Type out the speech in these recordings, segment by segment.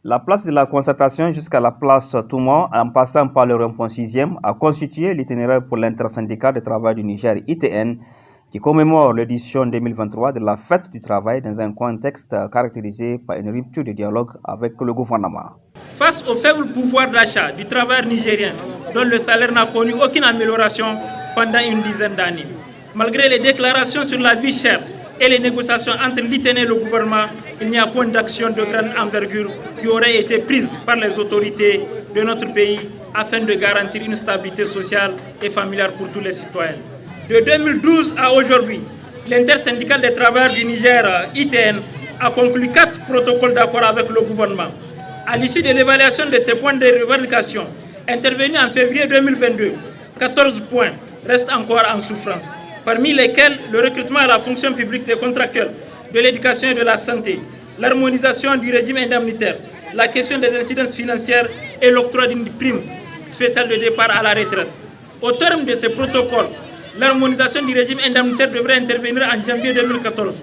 La place de la concertation jusqu'à la place Toumont, en passant par le rond-point 6e, a constitué l'itinéraire pour l'intersyndicat de travail du Niger, ITN, qui commémore l'édition 2023 de la fête du travail dans un contexte caractérisé par une rupture de dialogue avec le gouvernement. Face au faible pouvoir d'achat du travailleur nigérien, dont le salaire n'a connu aucune amélioration pendant une dizaine d'années, malgré les déclarations sur la vie chère et les négociations entre l'ITN et le gouvernement, il n'y a point d'action de grande envergure qui aurait été prise par les autorités de notre pays afin de garantir une stabilité sociale et familiale pour tous les citoyens. De 2012 à aujourd'hui, l'intersyndicale des travailleurs du Niger, ITN, a conclu 4 protocoles d'accord avec le gouvernement. À l'issue de l'évaluation de ces points de revendication, intervenus en février 2022, 14 points restent encore en souffrance, parmi lesquels le recrutement à la fonction publique des contractuels, de l'éducation et de la santé, l'harmonisation du régime indemnitaire, la question des incidences financières et l'octroi d'une prime spéciale de départ à la retraite. Au terme de ces protocoles, l'harmonisation du régime indemnitaire devrait intervenir en janvier 2014.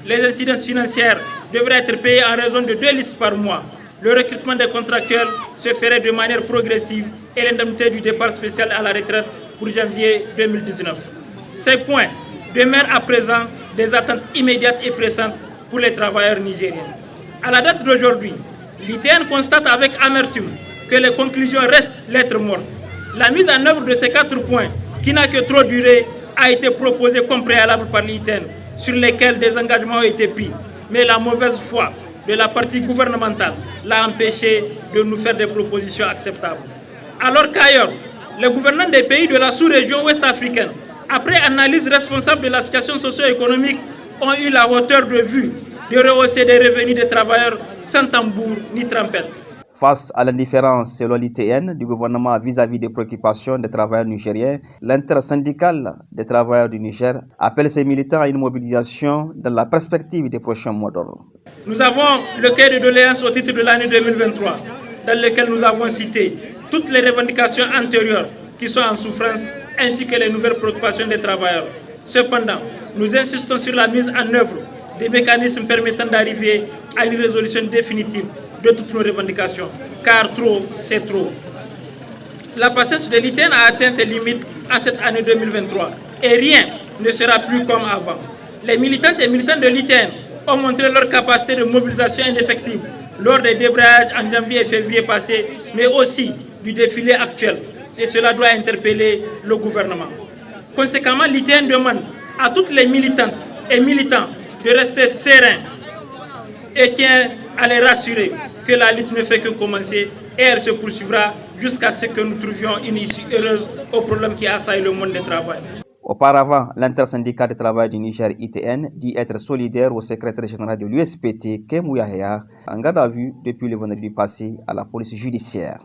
Les incidences financières devraient être payées en raison de 2 listes par mois. Le recrutement des contractuels se ferait de manière progressive et l'indemnité du départ spécial à la retraite pour janvier 2019. Ces points demeurent à présent des attentes immédiates et pressantes pour les travailleurs nigériens. À la date d'aujourd'hui, l'ITN constate avec amertume que les conclusions restent lettres mortes. La mise en œuvre de ces 4 points, qui n'a que trop duré, a été proposée comme préalable par l'ITN, sur lesquels des engagements ont été pris. Mais la mauvaise foi de la partie gouvernementale l'a empêché de nous faire des propositions acceptables. Alors qu'ailleurs, les gouvernants des pays de la sous-région ouest-africaine, après analyse responsable de la situation socio-économique, ont eu la hauteur de vue de rehausser des revenus des travailleurs sans tambour ni trompette. Face à l'indifférence, selon l'ITN, du gouvernement vis-à-vis des préoccupations des travailleurs nigériens, l'intersyndicale des travailleurs du Niger appelle ses militants à une mobilisation dans la perspective des prochains mois d'ordre. Nous avons le cahier de doléances au titre de l'année 2023, dans lequel nous avons cité toutes les revendications antérieures qui sont en souffrance, ainsi que les nouvelles préoccupations des travailleurs. Cependant, nous insistons sur la mise en œuvre des mécanismes permettant d'arriver à une résolution définitive de toutes nos revendications, car trop, c'est trop. La patience de l'ITN a atteint ses limites en cette année 2023 et rien ne sera plus comme avant. Les militantes et militants de l'ITN ont montré leur capacité de mobilisation indéfectible lors des débrayages en janvier et février passés, mais aussi du défilé actuel. Et cela doit interpeller le gouvernement. Conséquemment, l'ITN demande à toutes les militantes et militants de rester sereins et tient à les rassurer que la lutte ne fait que commencer et elle se poursuivra jusqu'à ce que nous trouvions une issue heureuse au problème qui assaille le monde du travail. Auparavant, l'intersyndicat de travail du Niger ITN dit être solidaire au secrétaire général de l'USPT, Kemou Yahya, en garde à vue depuis le vendredi passé à la police judiciaire.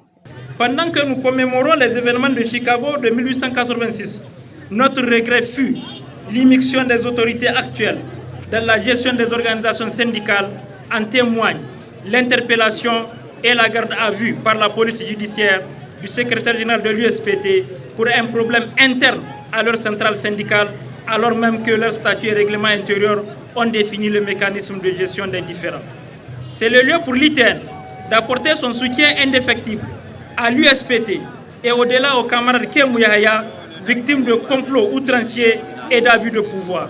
Pendant que nous commémorons les événements de Chicago de 1886, notre regret fut l'immixtion des autorités actuelles dans la gestion des organisations syndicales. En témoigne l'interpellation et la garde à vue par la police judiciaire du secrétaire général de l'USPT pour un problème interne à leur centrale syndicale, alors même que leur statut et règlement intérieur ont défini le mécanisme de gestion des différends. C'est le lieu pour l'ITN d'apporter son soutien indéfectible à l'USPT et au-delà aux camarades Kemou Yahya, victimes de complots outranciers et d'abus de pouvoir.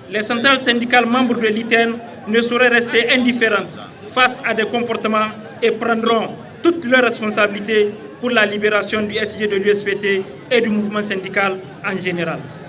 Les centrales syndicales membres de l'ITN ne sauraient rester indifférentes face à des comportements et prendront toutes leurs responsabilités pour la libération du SG de l'USPT et du mouvement syndical en général.